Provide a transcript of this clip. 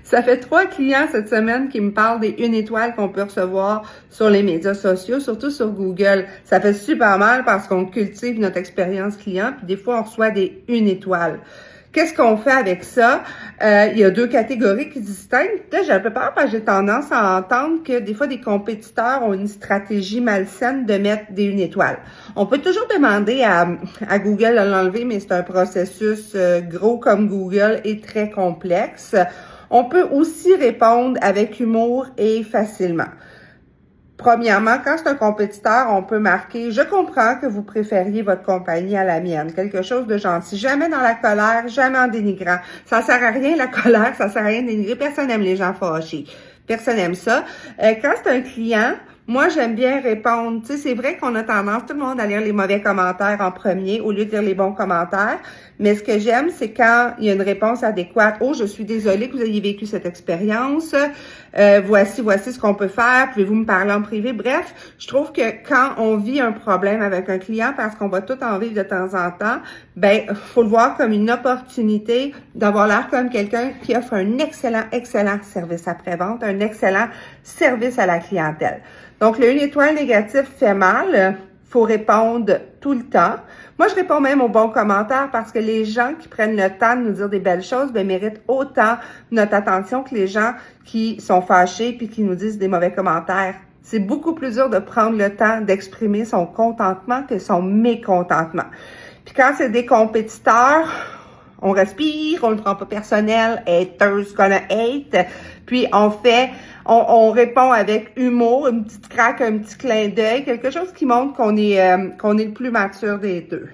Ça fait 3 clients cette semaine qui me parlent des 1 étoile qu'on peut recevoir sur les médias sociaux, surtout sur Google. Ça fait super mal parce qu'on cultive notre expérience client, puis des fois, on reçoit des 1 étoile. Qu'est-ce qu'on fait avec ça? Il y a 2 catégories qui distinguent. Là, j'ai un peu peur parce que j'ai tendance à entendre que des fois, des compétiteurs ont une stratégie malsaine de mettre des 1 étoile. On peut toujours demander à Google de l'enlever, mais c'est un processus gros comme Google et très complexe. On peut aussi répondre avec humour et facilement. Premièrement, quand c'est un compétiteur, on peut marquer « Je comprends que vous préfériez votre compagnie à la mienne ». Quelque chose de gentil. Jamais dans la colère, jamais en dénigrant. Ça sert à rien la colère, ça sert à rien de dénigrer. Personne n'aime les gens fâchés. Personne n'aime ça. Quand c'est un client, moi, j'aime bien répondre. Tu sais, c'est vrai qu'on a tendance, tout le monde, à lire les mauvais commentaires en premier au lieu de lire les bons commentaires. Mais ce que j'aime, c'est quand il y a une réponse adéquate. « Oh, je suis désolée que vous ayez vécu cette expérience. Voici ce qu'on peut faire. Pouvez-vous me parler en privé? » Bref, je trouve que quand on vit un problème avec un client, parce qu'on va tout en vivre de temps en temps, ben, faut le voir comme une opportunité d'avoir l'air comme quelqu'un qui offre un excellent service après-vente, un excellent service à la clientèle. Donc, le 1 étoile négatif fait mal. Faut répondre tout le temps. Moi, je réponds même aux bons commentaires parce que les gens qui prennent le temps de nous dire des belles choses, ben, méritent autant notre attention que les gens qui sont fâchés puis qui nous disent des mauvais commentaires. C'est beaucoup plus dur de prendre le temps d'exprimer son contentement que son mécontentement. Puis quand c'est des compétiteurs, on respire, on le prend pas personnel, haters gonna hate, puis on répond avec humour, une petite craque, un petit clin d'œil, quelque chose qui montre qu'on est le plus mature des deux.